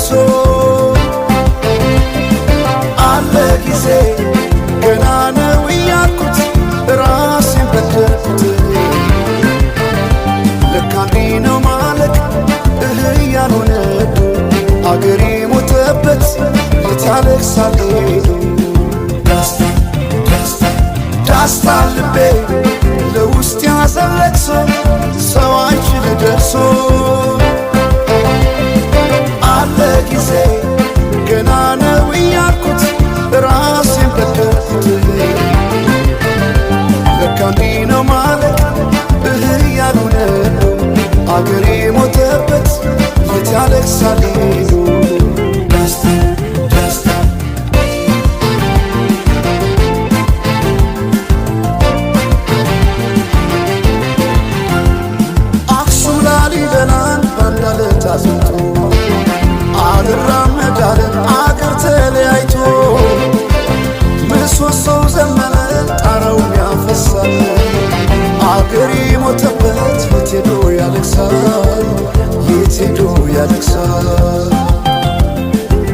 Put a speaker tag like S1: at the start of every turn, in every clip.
S1: ደርሶ አለ ጊዜ ገና ነው እያልኩት ራሴን በደልኩት ለካ እንዲህ ነው ማለቅ ያልሆነ አገሬ ሞተበት የታለቅሳል ዳስታ ልቤ ለውስጥ ያዘለቅሶ ሰው አይችል ደርሶ አለ ጊዜ ገና ነው እያልኩት ራሴን በደልኩት ለካ እንዲህ ነው ማለቅ ያልሆነ አገሬ ሞተበት የታለቅሳል አዝንቶ አልራመዳለን አገር ተለያይቶ ምሰሶው ዘመነ ጣራው ያፈሳል አገሬ ሞተበት የት ሄዶ ያለቅሳል የት ሄዶ ያለቅሳል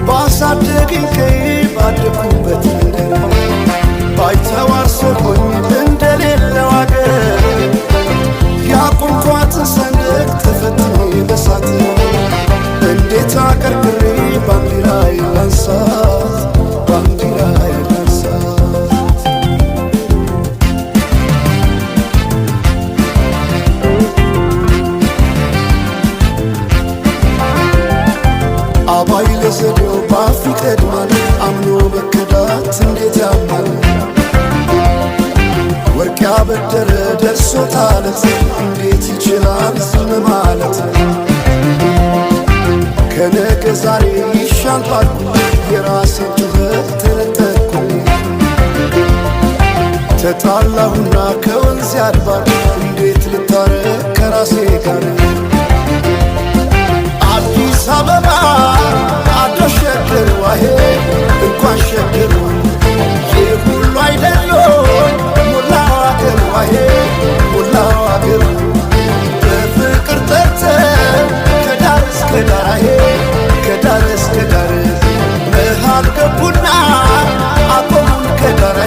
S1: ባሳደገኝ ቀዬ ባደኩበት መንደር ባይተዋር ሰሆኝ እንደሌለው አገር ያቆምኳትን ሰንደቅ ተፈትኜ በሳት እንዴት አቀርቅሬ ባንዲራዬ ላንሳት ባንዲራዬ ላንሳት አባይ ለዘዴው ባፍ ይቀድማል አምኖ መከዳት እንዴት ያማል ወርቅ ያበደረ ደርሶታለት እንዴት ይችላል ዝም ማለት ከነገ ዛሬ ይሻል ባልኩ የራሴን ጩኸት ተነጠቅኩ ተጣላሁና ከወንዝ ያድባር እንዴት ልታረቅ ከራሴ ጋር አዲስ አበባ አደሸገር ዋሄ እንኳን ሸገር ይህ ሁሉ አይደሎ ሙላው አገር ዋሄ ሙላው አገር በፍቅር ጠርተን ከዳር እስከ ዳር ከዳር እስከ ዳር መሃል ገቡና አቆሙን ከዳር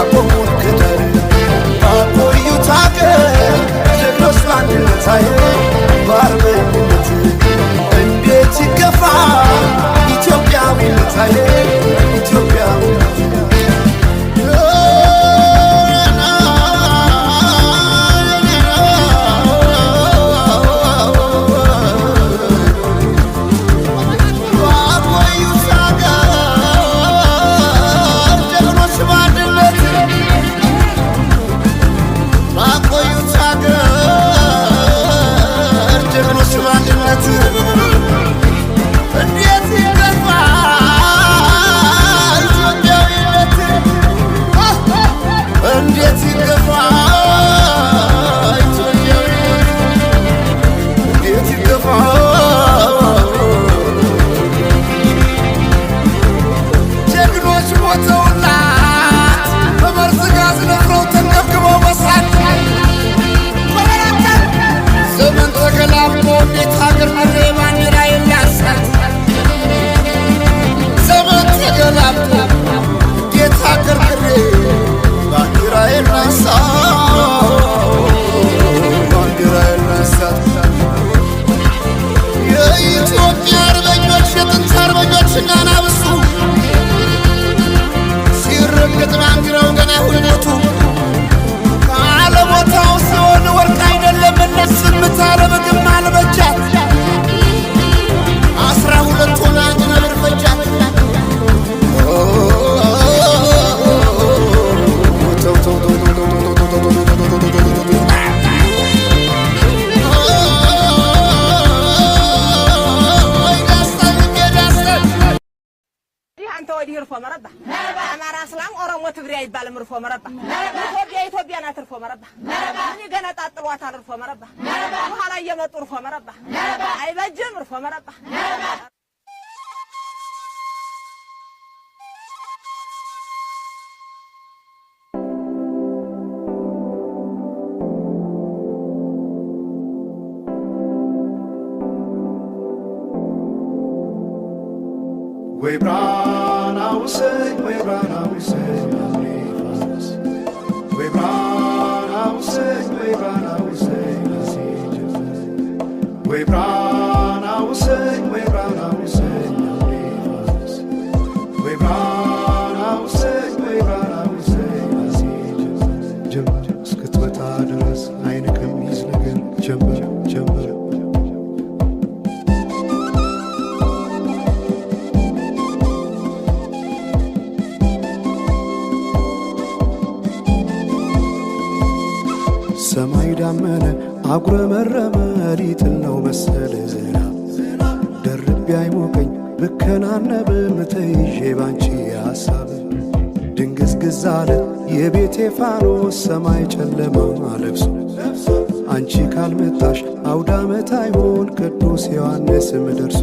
S1: አቆሙን ከዳር ባቆዩት አገር ጀግኖች በአንድነት በአርበኝነት እንዴት ይገፋ ኢትዮጵያዊነት ኢትዮጵያዊነት ወይ ብርሃን አውሰኝ ወይ ብርሃን አውሰኝ አሜፋስ ወይ ብርሃን አውሰኝ ወይ ብርሃን አውሰኝ ወይ ብርሃን አውሰኝ ወይ ብርሃን አውሰኝ አሜፋስ ወይ ብርሃን አውሰኝ ወይ ብርሃን አውሰኝ ጀመር እስክትመጣ ድረስ አይን ከሚይዝ ነገር ጀመር ጀመር ሰማይ ዳመነ አጉረመረመ ሊጥል ነው መሰለ ዝናብ ደርቤ አይሞቀኝ ብከናነብ ምተይዤ ባንቺ ሐሳብ ድንግዝግዝ አለ የቤቴ ፋኖስ ሰማይ ጨለማ ለብሶ አንቺ ካልመጣሽ አውደ ዓመት አይሆን ቅዱስ ዮሐንስም ደርሶ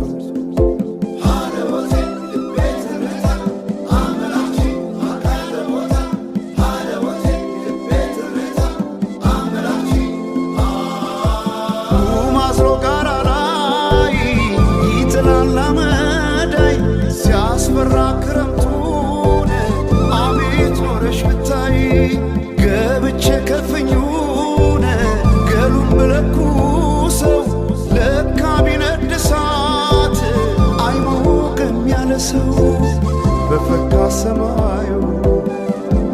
S1: ገብቼ ከፍኙነ ገሉን ብለኩሰው ለካ ቢነድ እሳት አይሞቅም ያለ ሰው በፈካ ሰማዩ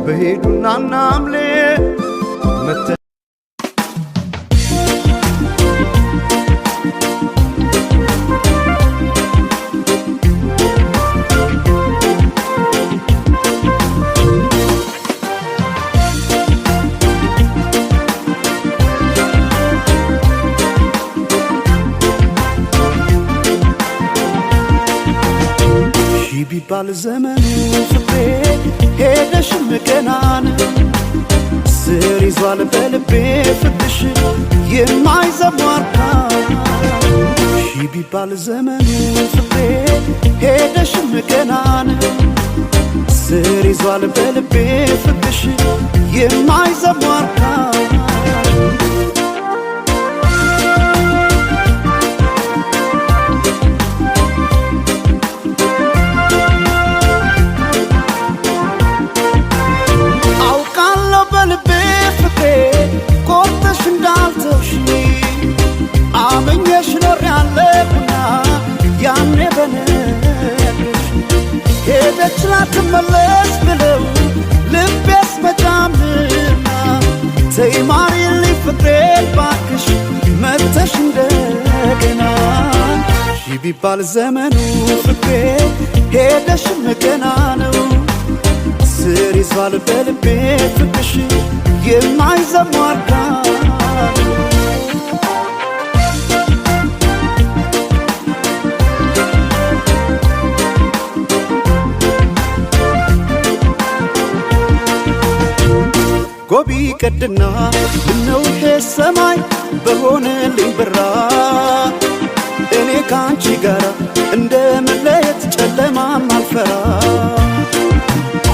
S1: በሄዱና ናምሌ ቢባል ዘመኑ ፍቅሬ ሄደሽም ገናን ስር ይዟል በልቤ ፍቅርሽ የማይዘሟርካ ቢባል ዘመኑ ፍቅሬ ሄደሽም ገናን ስር ይዟል በልቤ ፍቅርሽ የማይዘሟርካ አመኘሽ ኖር ያለሁና ያኔ በነግርሽ ሄደች ላትመለስ ብለው ልቤስ መጫምና ተይ ማሪልኝ ፍቅሬን ባክሽ መጥተሽ እንደገና ቢባል ዘመኑ ፍቅሬ ሄደሽም ገና ነው ስር ይዟል በልቤ ፍቅርሽ የማይዘሟርካ ጎቢ ቀድና ምነው ይሄ ሰማይ በሆነልኝ ብራ እኔ ካንቺ ጋራ እንደ መለየት ጨለማም አልፈራ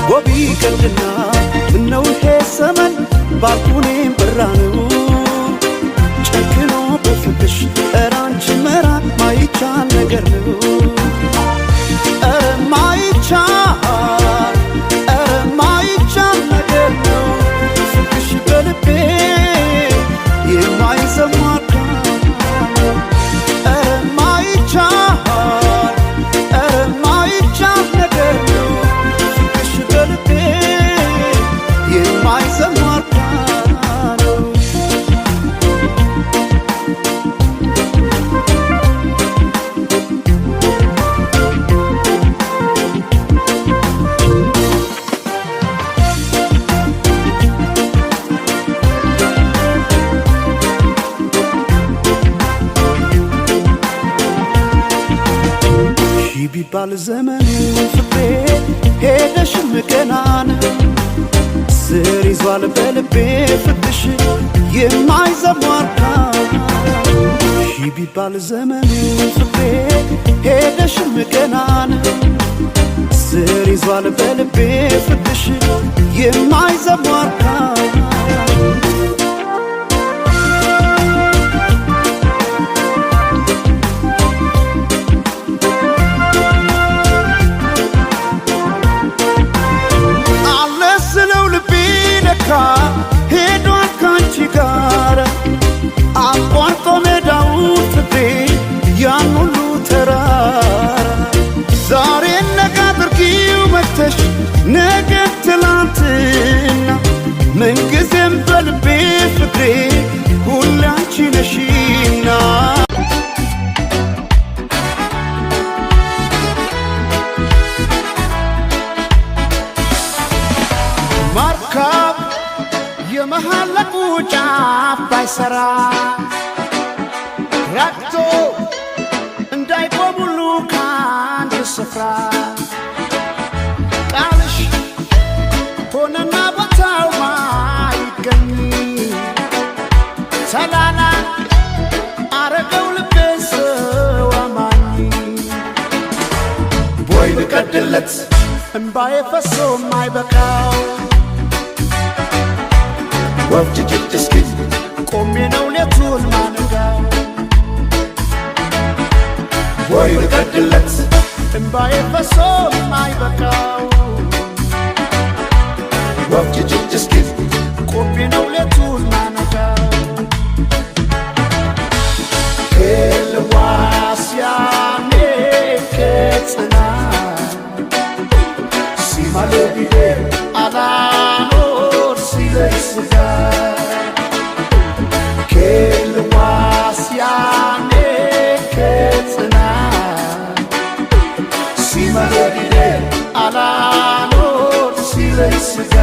S1: ጎቢ ቀድና ምነው ይሄ ሰማይ ባልኩኔም ብራ ነው ጨክኖ በፍቅሽ ኧረ አንቺ መራቅ ማይቻል ነገር ነው ኧረ ማይቻል ኧረ ማይቻል ነገር ነው በልቤ የማይዘሟርካ ኧረ ማይቻል ኧረ ማይቻል ነገር ነው ፍቅርሽ በልቤ የማይዘሟርካ ነው ቢባል ዘመኑ ፍቅሬ ሄደሽም ገናን ስር ይዟል በልቤ ፍቅርሽ የማይዘሟርካ ቢባል ዘመኑ ፍቅሬ ሄደሽም ገናን ስር ይዟል በልቤ ፍቅርሽ የማይዘሟርካ ባይሰራ ረግቶ እንዳይቆም ሁሉ ከአንድ ስፍራ ቃልሽ ሆነና ቦታው ማይገኝ ሰላላ አረገው ልቤ ሰው አማኝ ቦይ ልቀድለት እምባዬ ፈሶ ማይበቃው ወፍጅጅት እስኪ ቆሜ ነው ሌቱን ማነጋው ቦይ ልቀድለት እምባዬ ፈሶ ማይበቃው ወፍጅጅት እስኪ ቆሜ ነው ሌቱን ማነጋው ከልዋስያኔ ከጽና ሲማለቢሌ አላኖር ሲለይ ስጋ ከልዋስያኔ ከጽና ሲማለቢሌ አላኖር ሲለይ ስጋ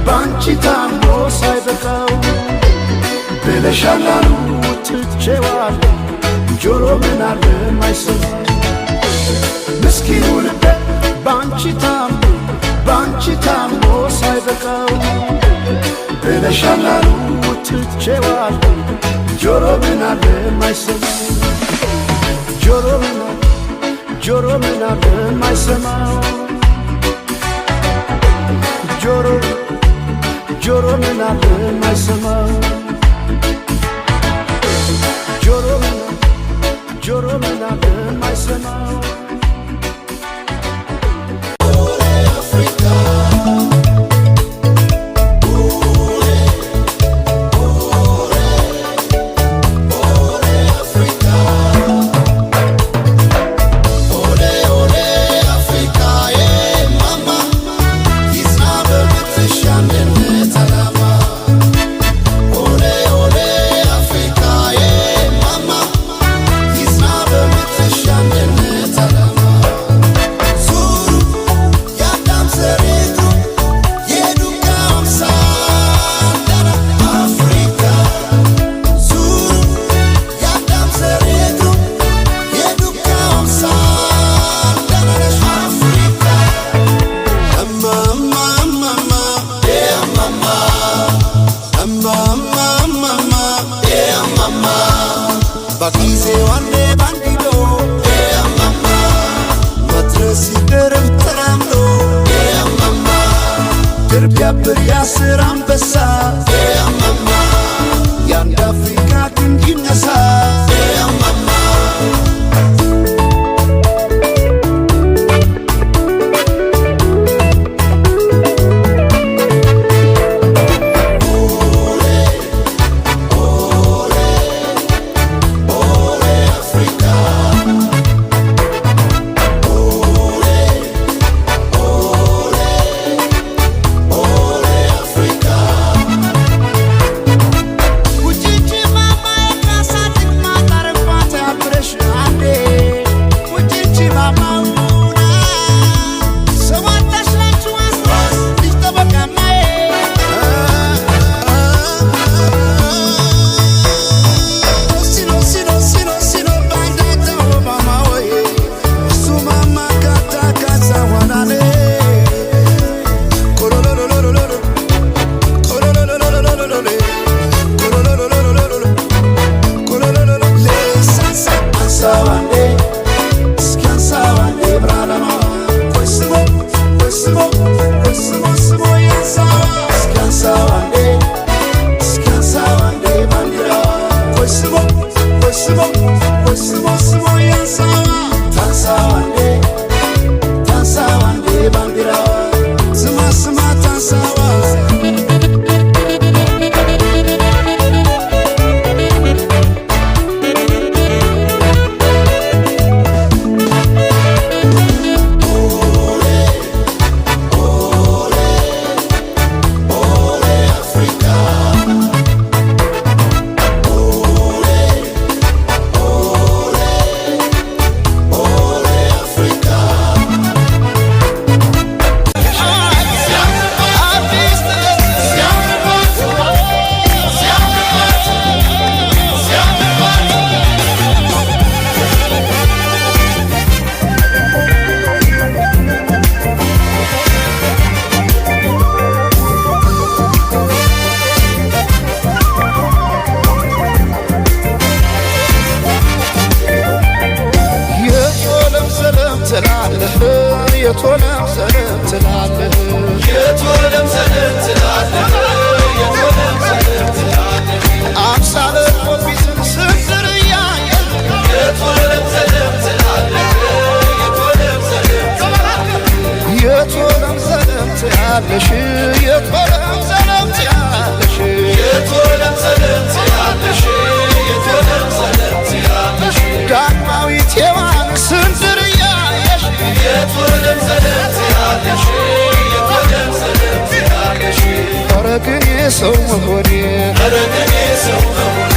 S1: ባንቺ ታሞ ሳይበቃው ብለሻላሉ ትቼዋለሁ ጆሮ ምናለ ማይሰማ ምስኪኑ ልቤ ባንቺ ታሞ ሳይበቃው ብለሻላሉ ትቼዋለሁ ጆሮ ምናለ ማይሰማ ጆሮ ምናለ ማይሰማው ጆሮ ምናለ ማይሰማው ጆሮ ምናለ ማይሰማው
S2: It's not
S1: ትላለህ የቶለም ዘለም ትላለህ
S2: የቶለም ዘለም ትላለህ የቶለም ዘለም ትላለህ
S1: አምሳለ ኦፊስን ስንዝር እያየ
S2: የቶለም ዘለም ትላለህ የቶለም ዘለም ትላለህ
S1: የቶለም ዘለም ትያለሽ የቶለም ዘለም ትያለሽ
S2: የቶለም ዘለም ትላለሽ የቶለም ዘለም ትላለሽ
S1: ዳግማዊት ሔዋን ስንዝር እያየሽ
S2: የቶለም ዘለም ትላለሽ የቶለም ዘለም ትላለሽ
S1: ኧረ ግን የሰው መሆኔ
S2: ኧረ ግን የሰው መሆኔ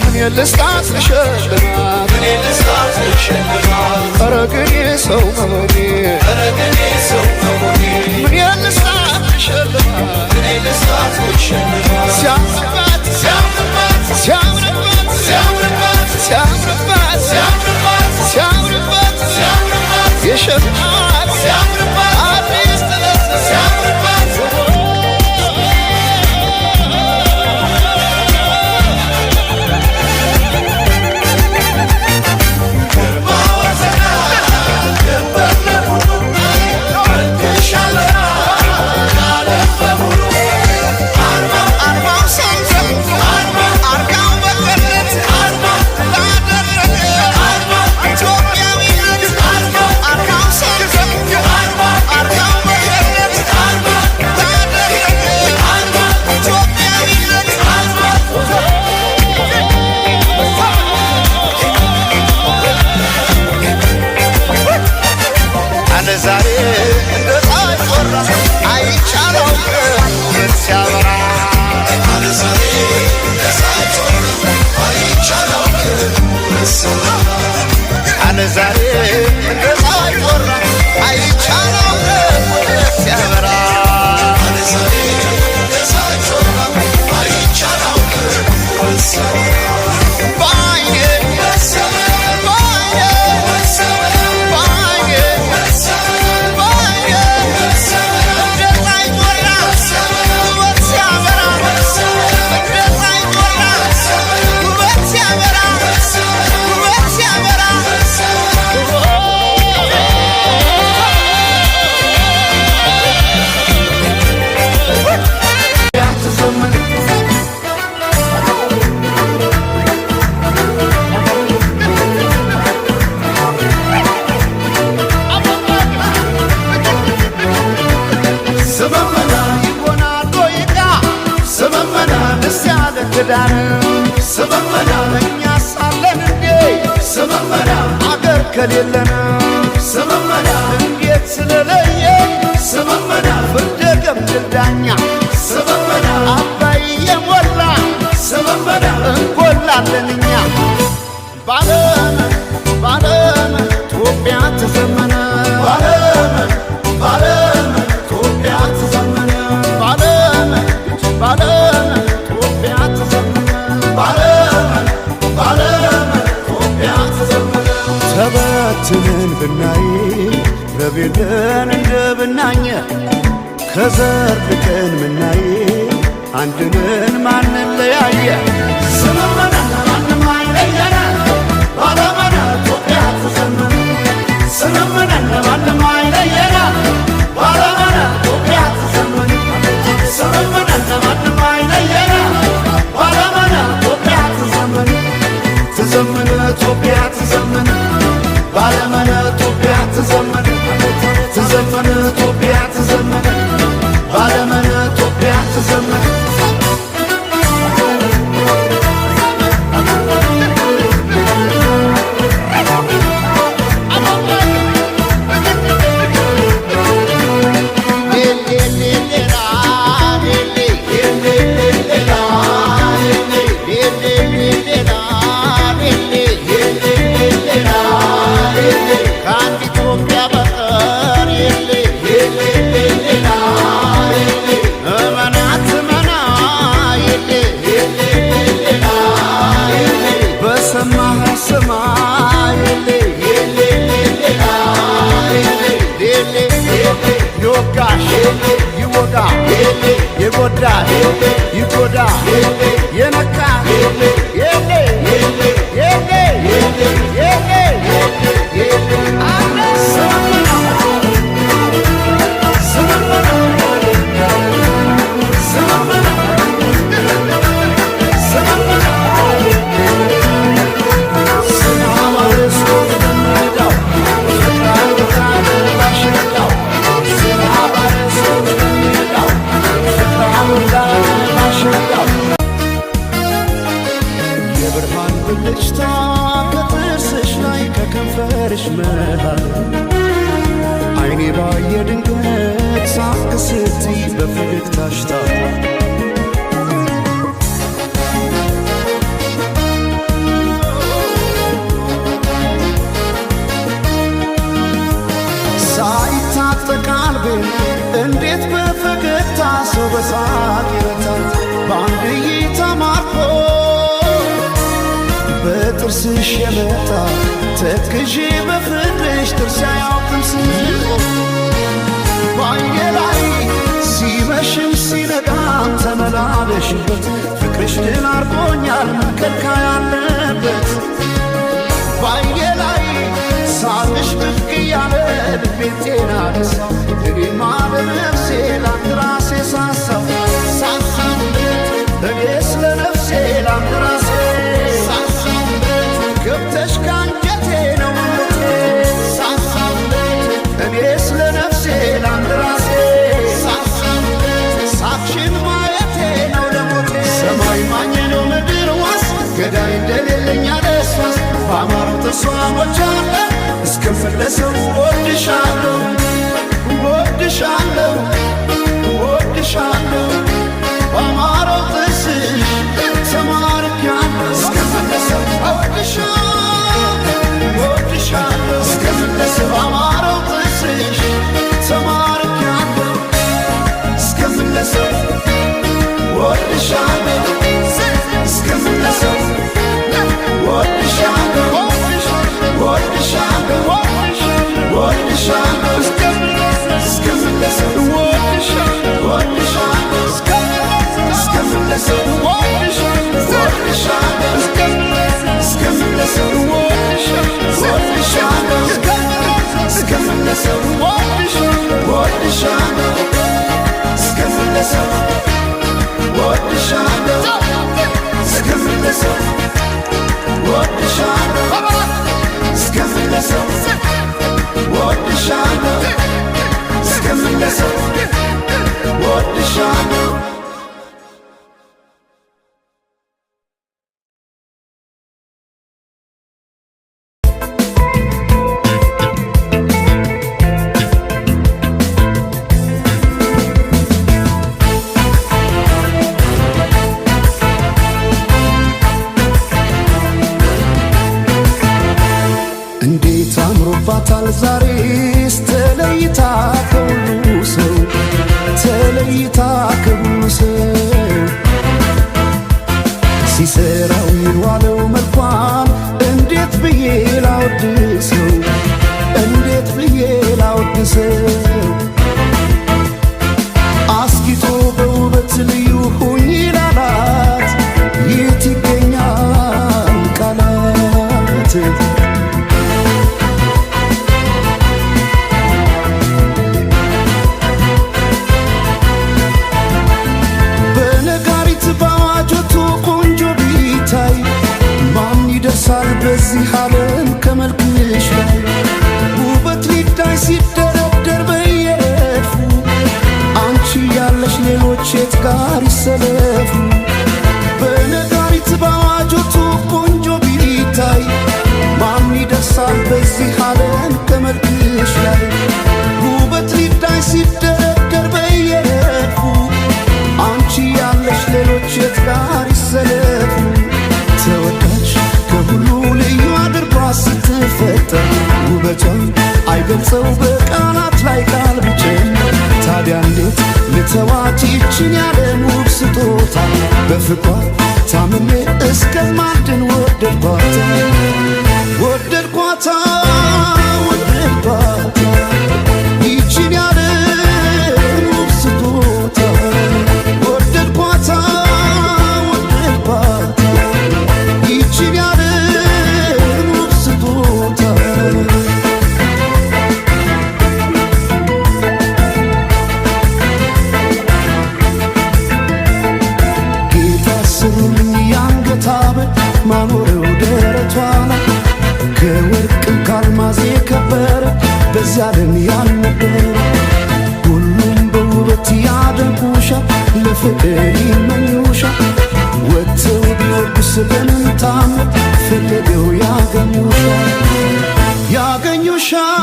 S1: ምን ልስጣት ልሸልማት
S2: ምን ልስጣት ልሸልማት
S1: ኧረ ግን የሰው መሆኔ
S2: ኧረ ግን የሰው መሆኔ
S1: ምን ልስጣት ልሸልማት
S2: ምን ልስጣት ልሸልማት
S1: ሲያምርባት
S2: ሲያምርባት
S1: ሲያምርባት
S2: ሲያምርባት
S1: ሲያምርባት
S2: ሲያምርባት
S1: ሲያምርባት
S2: ሲያምርባት
S1: የሸማት
S2: ሲያምርባት
S1: አዲስ ጥለት
S2: ሲያምርባት
S1: ዛሬ እንደ ፀሐይ ጮራ አይቻለው ሲያበራ
S2: ዛሬ እንደ ፀሐይ ጮራ አይቻለው
S1: አለ ዛሬ እንደ ፀሐይ ጮራ አይቻለው ሲያበራ
S2: ዛሬ እንደ ፀሐይ ጮራ አይቻለው
S1: በዓይኔ ዳር
S2: ስመመና
S1: እኛ ሳለን እንዴ
S2: ስመመና
S1: አገር ከሌለን
S2: ስመመና
S1: እንዴት ስለለየ
S2: ስመመና
S1: ፍርደ ገምድል ዳኛ
S2: ስመመና
S1: አባይ የሞላ
S2: ስመመና
S1: እንጎላለን እኛ ባለም ባለም ኢትዮጵያ ተዘመነ
S2: ባለም ባለም ኢትዮጵያ ተዘመነ
S1: ባለም ባለም ኢትዮጵያ ተዘመነ
S2: ባለም ባለም ኢትዮጵያ ተዘመነ
S1: ተበትነን ብናይ ረቤለን እንደ ብናኘ ከዘር ልቀን ምናይ አንድነን ማንለያየ
S2: ስመመና ማንም አይለየና ባለመና ኢትዮጵያ ተዘመነ ስመመና ማንም አይለየና ባለመና ኢትዮጵያ ተዘመነ ስመመና ማንም አይለየና ባለመና ኢትዮጵያ ተዘመነ
S1: ተዘመነ ኢትዮጵያ ተዘመነ
S2: ባለመና ኢትዮጵያ ተዘመነ
S1: ተዘመነ ኢትዮጵያ ተዘመነ
S2: ባለመና ኢትዮጵያ ተዘመነ
S1: ይወጋ የጎዳ ይጎዳ የነካ የለ የለ የለ የለ ዘላለም አይኔ ባየ ድንገት ሳቅ ስትይ በፈገግታሽ ታታ ሳይታጠቅ ቀልቤን እንዴት በፈገግታ ሰው በሳቅ ይረታል በአንድ እይታ ማርኮ በጥርስሽ የመጣ ተክዤ በፍቅርሽ ጥርስ አያውቅም ስንቆ ባይኔ ላይ ሲመሽም ሲነጋም ተመላለሽበት ፍቅርሽ ድል አርጎኛል መንከልካ ያለበት ባይኔ ላይ ሳቅሽ ብቅ እያለ ልቤን ጤና ነሳው እኔማ ለነፍሴ ላንድ ራሴ ሳሳው እኔ ስለ ነፍሴ ላንድ ራሴ ገብተሽ ካንጀቴ ነው ሞቴ እኔ ስለ ነፍሴ ላንድ ራሴ ሳቅሽን ማየቴ ነው ለሞቴ ሰማይ ማኝ ነው ምድር ዋስ ገዳይ እንደሌለኝ አለስዋስ በአማረው ተስዋሞቻለ እስከምለሰው ወድሻለሁ ወድሻለሁ ወድሻለሁ በአማረው ጥርስሽ ተማርኪያለሁ እስከምለሰው ወድሻለሁ እስከምለሰው በአማረው ጥርስሽ ተማርኪያለሁ እስከምለሰው ወድሻለሁ እስከምለሰው ወድሻለሁ ወድሻለሁ ወድሻለሁ እስከምለሰው ወድሻለሁ እስከምለሰው ወድሻለሁ እስከምለሰው ወድሻለሁ እስከምለሰው ወድሻለሁ እስከምለሰው ወድሻለሁ እስከምለሰው ወድሻለሁ እስከምለሰው ወድሻለሁ እስከምለሰው ወድሻለሁ እንዴት አምሮባታል ዛሬስ ተለይታ ከሁሉ ሰው ተለይታ ከሁሉ ሰው ሲሰራው የዋለው መልኳን እንዴት ብዬ ላወድሰው እንዴት ብዬ ላወድሰው አስጊጦ በውበት ልዩ ሁኝ ላላት የት ይገኛል ቃላት በዚህ ዓለም ከመልክሽ ላይ ውበት ሊዳይ ሲደረደር በየረድፉ አንቺ ያለሽ ሌሎች የት ጋር ይሰለፉ በነጋሪት በአዋጆቱ ቆንጆ ቢታይ ማን ይደርሳል በዚህ ዓለም ከመልክሽ ላይ ውበት ሊዳይ ሲደረደር በየረድፉ አንቺ ያለሽ ሌሎች የት ጋር ይሰለፉ ተወዳጅ ከሁሉ ልዩ አድርጓ ስትፈጠር ውበቷን አይገልጸው በቃላት ላይ ቃል ብቸኝ ታዲያ እንዴት ልተዋት ይችን ያለን ውብ ስጦታ በፍቅሯ ታምሜ እስከማድን ወደድኳታ ወደድኳታ ወደድኳታ ይችን ያለን ውብ ስጦታ ወደድኳታ ወደድኳታ ይችን ያለን ውብ ስጦታ ጌታ ስሩልኝ የአንገት ሐብል ማኖረው ደረቷ ላይ ከወርቅም ከአልማዝ የከበረ በዚያ ዓለም ያልነበረ ሁሉም በውበት ያደንቁሻል ለፍቅር ይመኙሻል ወጥተው ቢወርዱስ በምን ታምር ፈለገው ያገኙሻል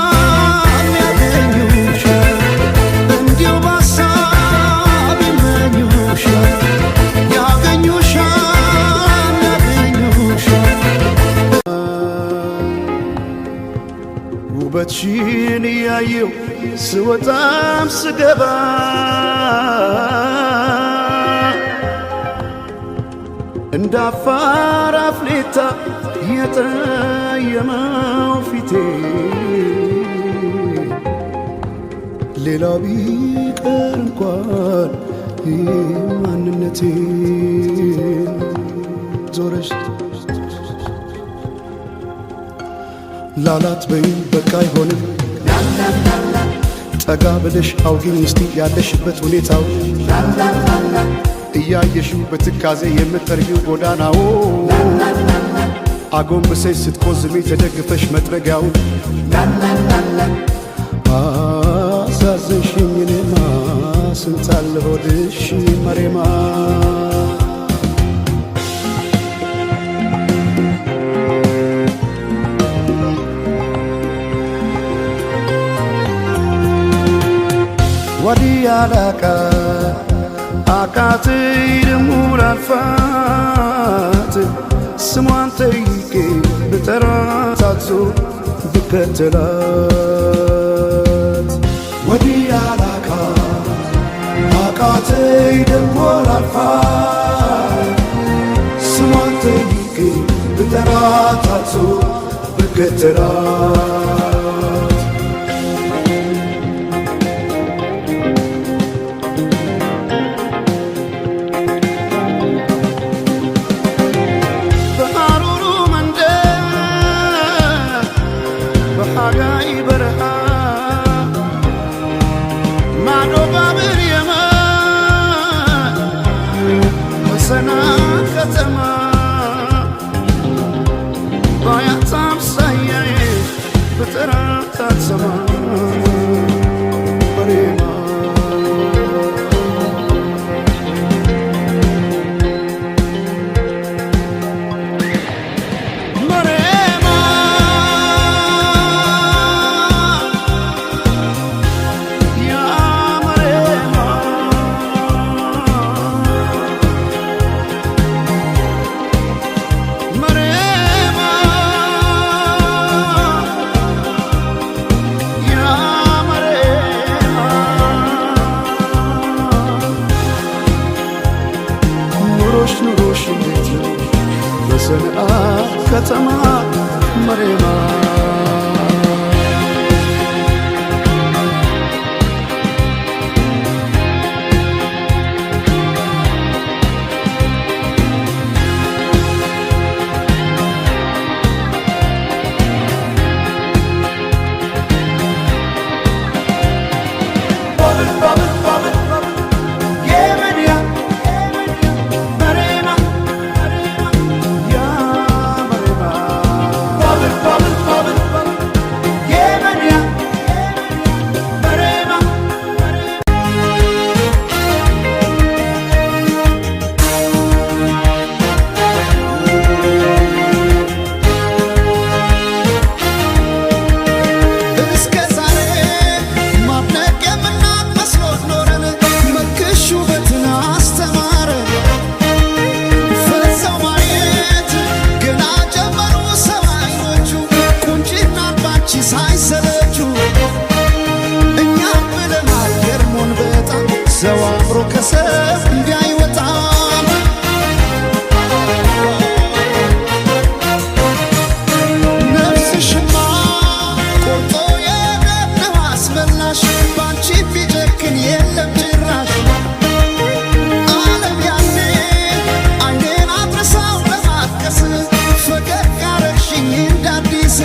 S1: ውበትሽን እያየው ስወጣም ስገባ እንደ አፋር አፍሌታ የጠየመው ፊቴ ሌላው ቢቀር እንኳን ማንነቴ ዞረሽ ላላት በይም በቃ አይሆንም ጠጋ ብለሽ አውጊኝ እስቲ ያለሽበት ሁኔታው እያየሽው በትካዜ የምትጠርጊው ጎዳናው አጎንብሰሽ ስትቆዝሚ ተደግፈሽ መጥረጊያው አሳዘንሽኝ እኔማ ስንታለ ሆድሽ መሬማ ወዲያላቃ አቃተኝ ደሞ ላልፋት ስሟን ጠይቄ ብጠራት አዞ ብከተላት ወዲያላቃ አቃተኝ ደሞ ላልፋት ስሟን ጠይቄ ብጠራት አዞ ብከተላት ከተማ ባያታም ሳያዬ በጠራት አትሰማ መሬማ መሬማ ያ መሬማ ኑሮሽ እንዴት ነው በሰንዓ ከተማ መሬማ ሰው አምሮ ከሰብ እንዳይወጣም ነፍስሽማ ቆርጦ የገነው አስመላሽ ባንቺ ቢጨክን የለም ጭራሽ ዓለም ያኔ አይኔን አድረሳው ለማቀስ ፈገግ አረግሽኝ እንዳዲስ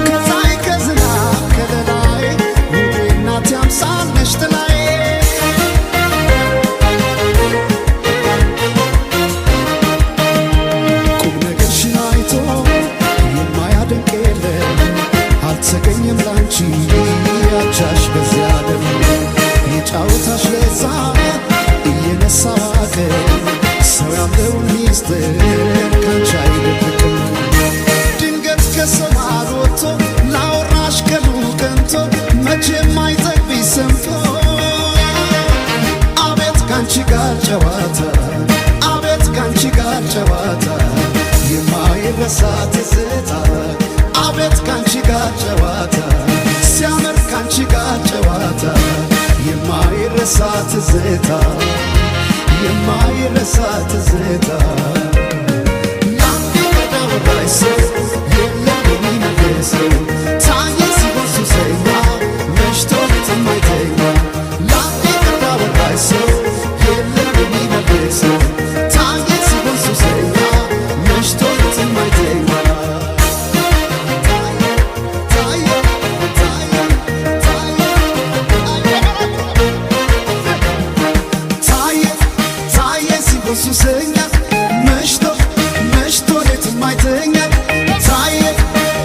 S1: ከፀሐይ ከዝናብ ከለላይ ውዴ እናቴ አምሳል ነሽ ጥላይ ያቻሽ በዚያ ዓለም የጫወታሽ ለዛ እየነሳ ዋገር ሰው ያለውን ሚስጥር ካንቺ አይደብቅም ድንገት ከሰማል ወጥቶ ላወራሽ ቀኑ ቀንቶ መቼም አይጠግብሽ ሰምቶ አቤት ካንቺ ጋር ጨዋታ አቤት ካንቺ ጋር ጨዋታ የማይረሳ ትዝታ አቤት ካንቺ ጋር ጨዋታ ትዝታ የማይረሳ ትዝታ ያንተ ከዳወራይ ሰው የለም የሚመልሰው ታየ ሲሆን ሱሰኛ መሽቶ የማይተኛ ያንተ ከዳወራይ ሰው የለም የሚመልሰው ታየ ሲሆን ሱሰኛ መሽቶ የማይተኛ ሱሰኛ መሽቶ መሽቶ ሌት የማይተኛ ታየ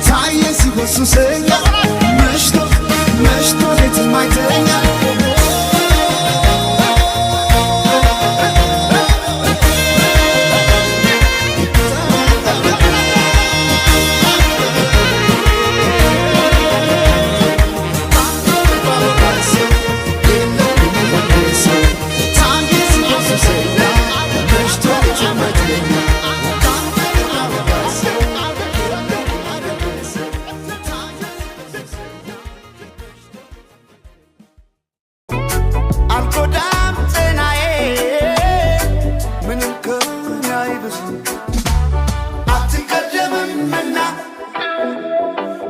S1: ታየ ሲሆን ሱሰኛ መሽቶ መሽቶ ሌት የማይተኛ
S2: አልጎዳም ጤናዬ ምንም ከኔ አይብስም አትቀደምምና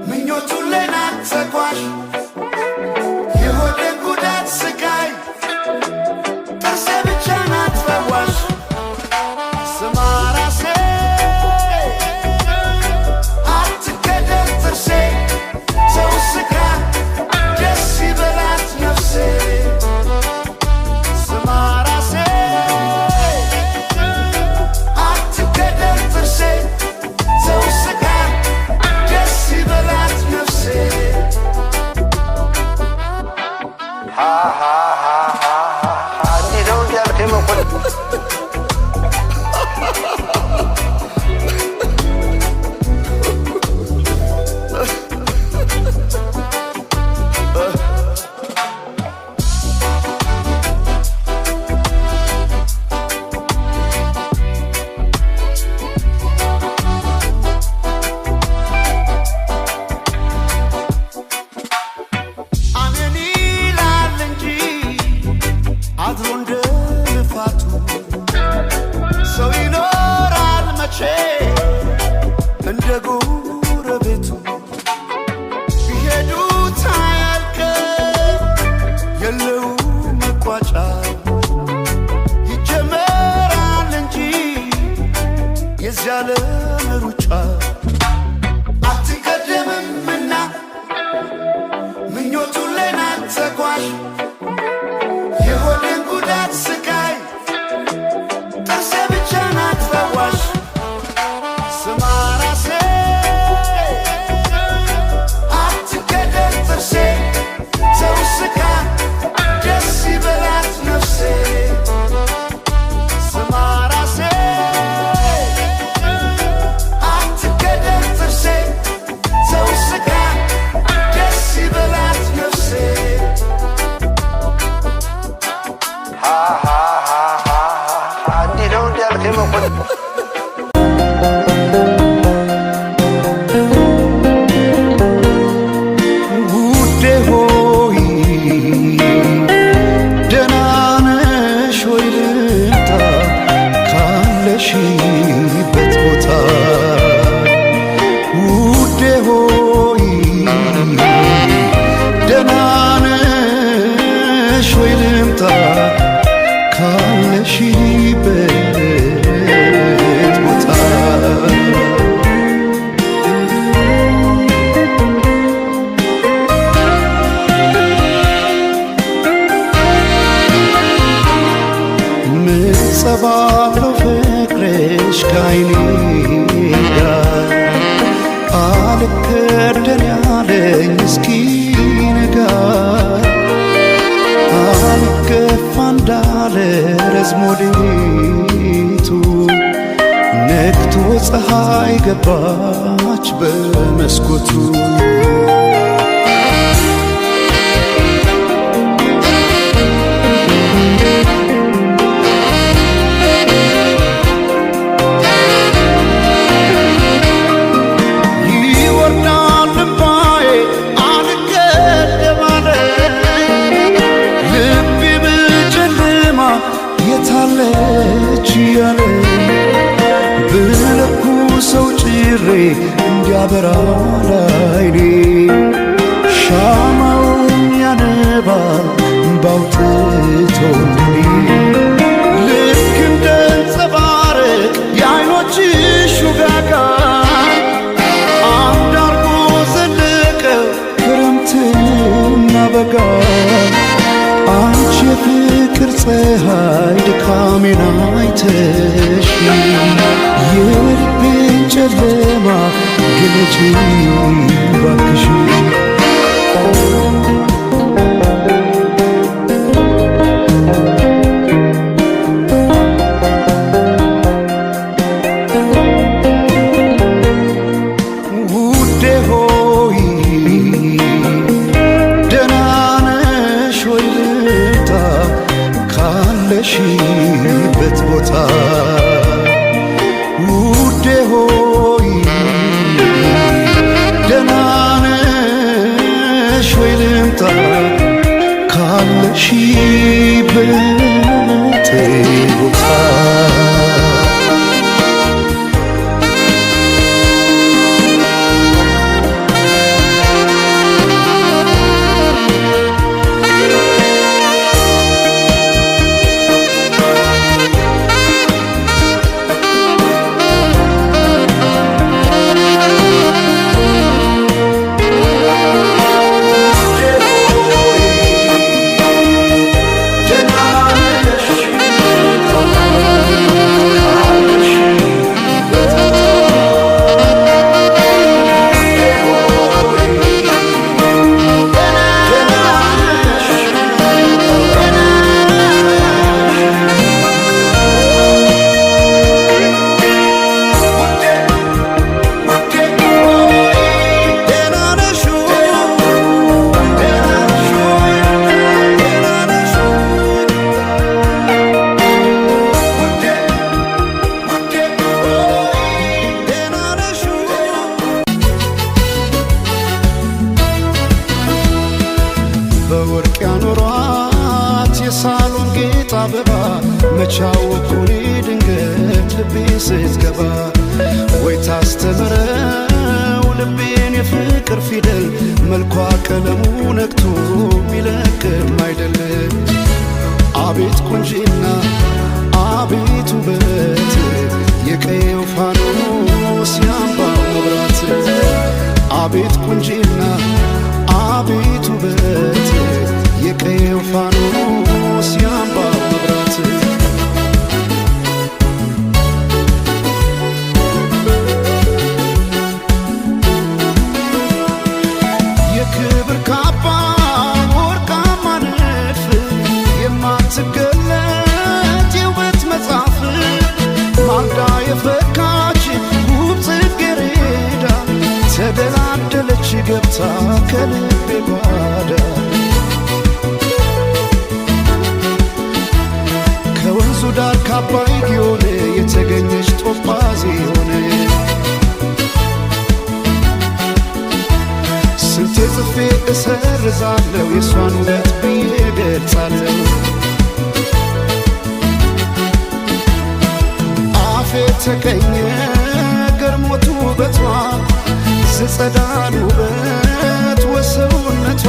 S2: ምኞቱን ሌናት ተጓዥ የሆዴን ጉዳት ስቃይ ጥርሴ ብቻ ናት ፈዋሽ ስማ ራሴ አትገደል ጥርሴ ሰው ስጋ ደስ ይበላት ነፍሴ አድሮ እንደ ልፋቱ ሰው ይኖራል መቼ እንደ ጎረቤቱ ቢሄዱት አያልቅም የለው መቋጫ ይጀመራል እንጂ የዚህ ዓለም ሩጫ አትቀደምምና ምኞቱን ሌናት ተጓዥ የሆዴን ጉዳት ስቃይ ጥርሴ ብቻ ናት ፈዋሽ ስማ ራሴ አትገደል ጥርሴ ሰው ስጋ ደስ ይበላት ነፍሴ ስማ ራሴ አትገደል ጥርሴ ሰው ስጋ ደስ ይበላት ነፍሴ
S1: ውዴ ሆይ ደህና ነሽ ወይ ልምጣ ካለሽበት ቦታ ውዴ ሆይ ደህና ነሽ ወይ ልምጣ ካለሽበት ቦታ ምንጸባለው ፍቅርሽ ከዓይኔ ጋር አልከደን ያለኝ እስኪነጋ አልገፋ እንዳለ ረዝሞ ሌቱ ነግቶ ፀሐይ ገባች በመስኮቱ እንዲያበራ ላይኔ ሻማውን ያነባል ባውጥቶልኔ ልክ እንደ አንጸባረቅ የዓይኖችሽ ውጋጋን አንድ አርጎ ዘለቀው ክረምትና በጋ አንቺ የፍቅር ፀሐይ ድካሜን አይተሽ የልቤን ጨለማ ግለጪ ባክሽ በት ቦታ ውዴ ሆይ ደህና ነሽ ወይ ልምጣ ካለሽበት ቦታ በወርቅ ያኖሯት የሳሎን ጌጥ አበባ መቻወኩኔ ድንገት ልቤ ስትገባ ወይ ታስተምረው ልቤን የፍቅር ፊደል መልኳ ቀለሙ ነክቶ ቢለቅም አይደለም አቤት ቁንጂና አቤት ውበት የቀየው ፋኖስ ያምባው መብራት አቤት ቁንጂና አቤት ውበት የቀየው ፋኖስ ያምባው መብራት የክብር ካባ ወርቃማ ንድፍ የማትገለጥ የውበት መጽሐፍ ማልዳ የፈካች ውብ ጽጌረዳ ተደላደለች ገብታ ከልቤ ጓዳ ከወንዙ ዳር ካባይ ጊዮን የተገኘች ጦጳዝ ሆነ ስንቴ ጽፌ እሰርዛለሁ የሷን ውበት ብዬ ገልጻለሁ አፌ ተቀኘ ገርሞት ውበቷ ስጸዳል ውበት ወሰውነቷ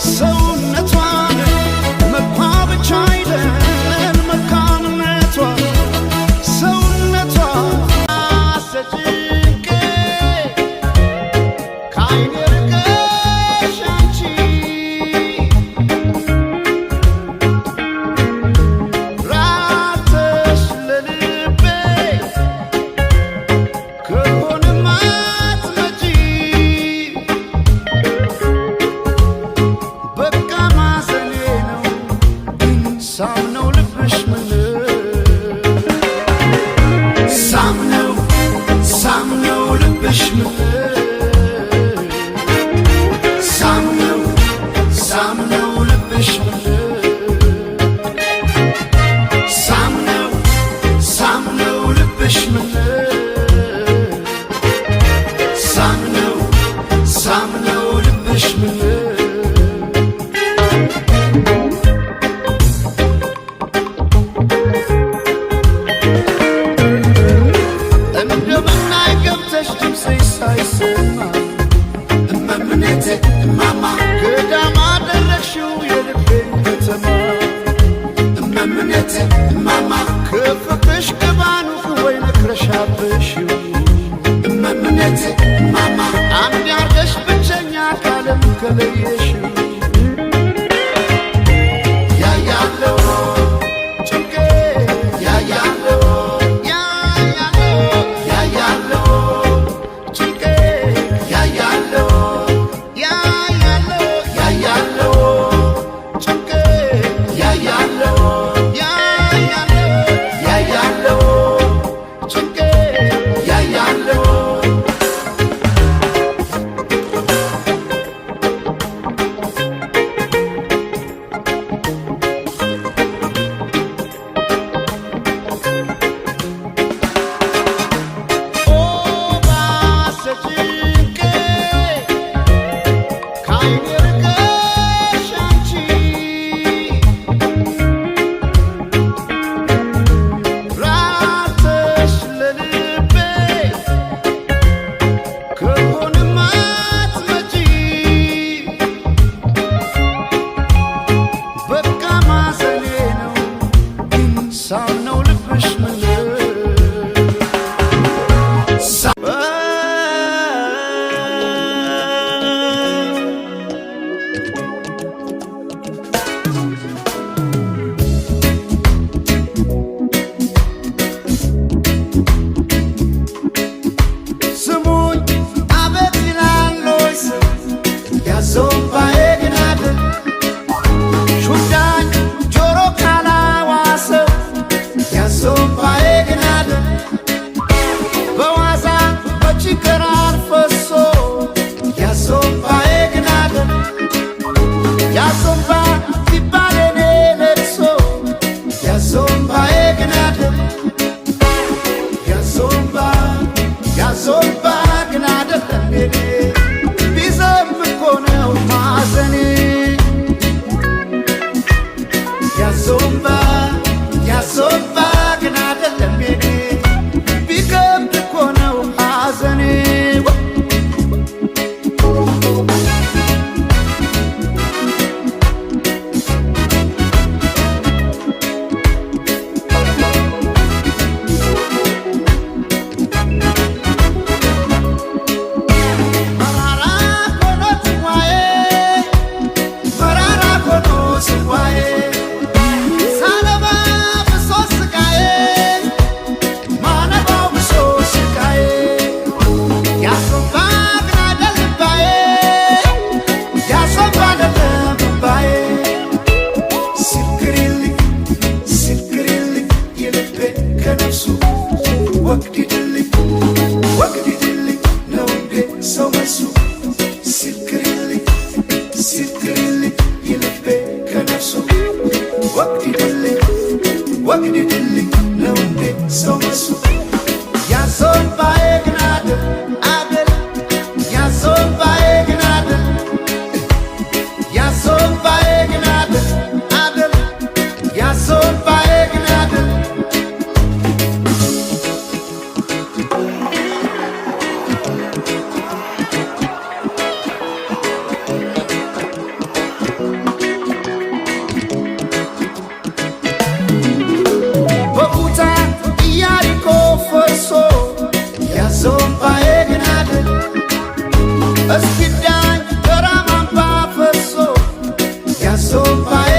S1: ሰውነቷን መልኳ ብቻ አይደል መልካምነቷ ሰውነቷ አሰጭንቄ ከዓይኔ ርቀሽ አንቺ ራተሽ ለልቤ ያበሽው
S2: እመምነቴ ማማ
S1: አንድ ያርገሽ ብቸኛ ካለም ከለየሽው
S2: ያያለው
S1: ጭንቄ
S2: ያያለው ያያለው
S1: ጭንቄ
S2: ያያለው ያያለው
S1: ጭንቄ
S2: ያያለው ያያለው
S1: ጭንቄ
S2: ያያለው
S1: ሳምነው ልብሽ ምን
S2: ስሙኝ አቤት ይላሎይ ስም ያዞምባዬ ግን አይደል ሹዳኝ ጆሮ ካላዋሰው ያዞምባዬ ግን አይደል በዋዛ በችግር አልፈሶ ያዞምባዬ ግን አይደል ያዞምባ ሲባል እኔ ለቅሶ ያዞምባዬ ግን አይደል ያዞምባ ያዞምባ ግን አይደለም የኔ ቢዘንብ እኮ ነው ማዘኔ ያዞምባ ያዞምባ ግን አይደለም የኔ ቢከብድ እኮ ነው ሐዘኔ መራራ ኮኖ ጽዋዬ መራራ ኮኖ ጽዋዬ ሳለባ ብሶ ስቃዬ ማነባው ብሶ ስቃዬ ያሶባ ግን አይደለም ባዬ ያሶባ አይደለም ባዬ ስክሪልኝ ስክሪልኝ የልቤ ከነፍሱ ወግዲድልኝ ወግዲድልኝ ነው እንዴ ሰው መልሱ ስክሪልኝ ስክሪልኝ የልቤ ከነፍሱ ወግዲድልኝ ወግዲድልኝ ነው እንዴ ሰው መልሱ ያዞምባዬ ግን አይደል አይደል ያዞምባዬ ግን አይደል ያዞምባዬ ግን አይደል አይደል ያዞምባዬ ግን አይደል በኩታ ኢያሪኮ ፈርሶ ያዞምባዬ ግን አይደል እስኪዳኝ በራማምባ ፈርሶ ያዞምባዬ